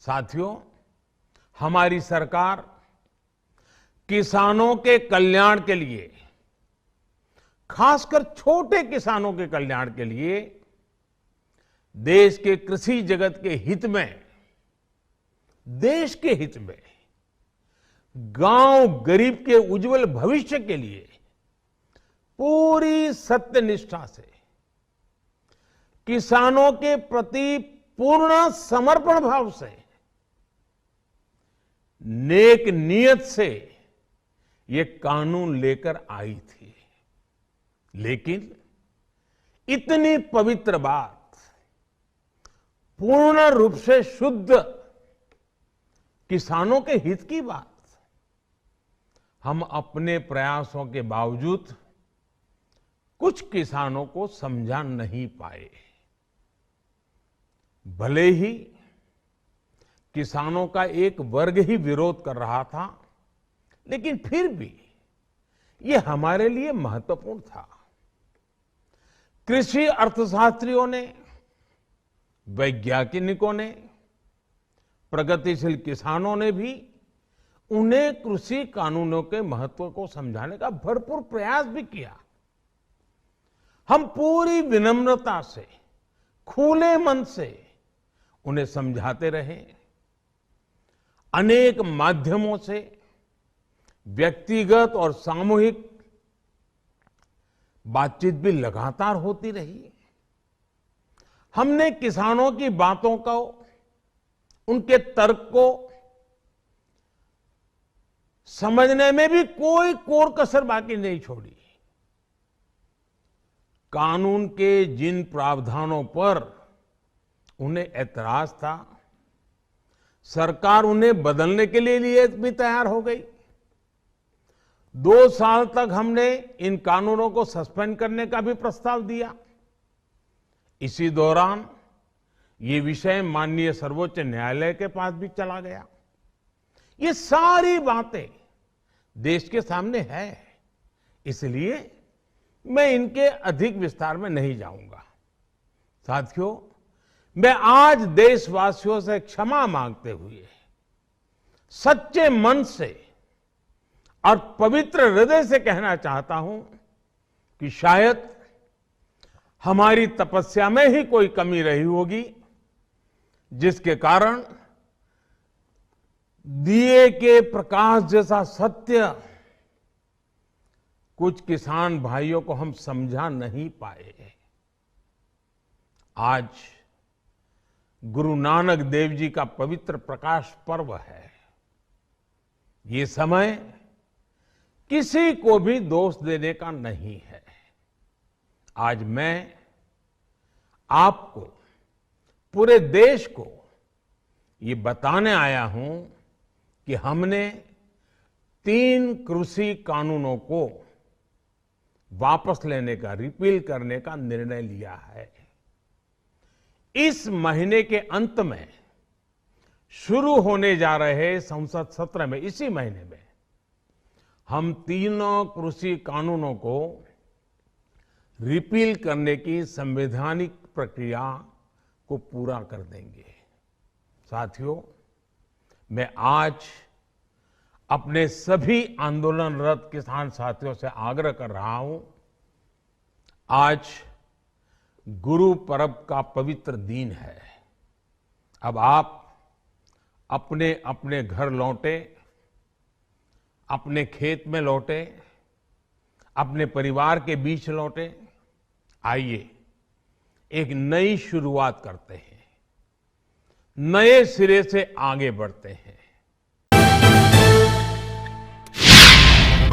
साथियों, हमारी सरकार किसानों के कल्याण के लिए, खासकर छोटे किसानों के कल्याण के लिए देश के कृषि जगत के हित में, देश के हित में, गांव गरीब के उज्जवल भविष्य के लिए पूरी सत्यनिष्ठा से, किसानों के प्रति पूर्ण समर्पण भाव से, नेक नियत से ये कानून लेकर आई थी। लेकिन इतनी पवित्र बात, पूर्ण रूप से शुद्ध किसानों के हित की बात, हम अपने प्रयासों के बावजूद कुछ किसानों को समझा नहीं पाए। भले ही किसानों का एक वर्ग ही विरोध कर रहा था, लेकिन फिर भी ये हमारे लिए महत्वपूर्ण था। कृषि अर्थशास्त्रियों ने, वैज्ञानिकों ने, प्रगतिशील किसानों ने भी उन्हें कृषि कानूनों के महत्व को समझाने का भरपूर प्रयास भी किया। हम पूरी विनम्रता से, खुले मन से उन्हें समझाते रहे। अनेक माध्यमों से व्यक्तिगत और सामूहिक बातचीत भी लगातार होती रही। हमने किसानों की बातों को, उनके तर्क को समझने में भी कोई कोर कसर बाकी नहीं छोड़ी। कानून के जिन प्रावधानों पर उन्हें ऐतराज था, सरकार उन्हें बदलने के लिए भी तैयार हो गई। 2 साल तक हमने इन कानूनों को सस्पेंड करने का भी प्रस्ताव दिया। इसी दौरान ये विषय माननीय सर्वोच्च न्यायालय के पास भी चला गया। ये सारी बातें देश के सामने है, इसलिए मैं इनके अधिक विस्तार में नहीं जाऊंगा। साथियों, मैं आज देशवासियों से क्षमा मांगते हुए सच्चे मन से और पवित्र हृदय से कहना चाहता हूं कि शायद हमारी तपस्या में ही कोई कमी रही होगी, जिसके कारण दिए के प्रकाश जैसा सत्य कुछ किसान भाइयों को हम समझा नहीं पाए। आज गुरु नानक देव जी का पवित्र प्रकाश पर्व है। ये समय किसी को भी दोष देने का नहीं है। आज मैं आपको, पूरे देश को ये बताने आया हूं कि हमने 3 कृषि कानूनों को वापस लेने का, रिपील करने का निर्णय लिया है। इस महीने के अंत में शुरू होने जा रहे संसद सत्र में, इसी महीने में, हम 3 कृषि कानूनों को रिपील करने की संवैधानिक प्रक्रिया को पूरा कर देंगे। साथियों, मैं आज अपने सभी आंदोलनरत किसान साथियों से आग्रह कर रहा हूं, आज गुरु पर्व का पवित्र दिन है। अब आप अपने अपने घर लौटे, अपने खेत में लौटे, अपने परिवार के बीच लौटे। आइए एक नई शुरुआत करते हैं, नए सिरे से आगे बढ़ते हैं।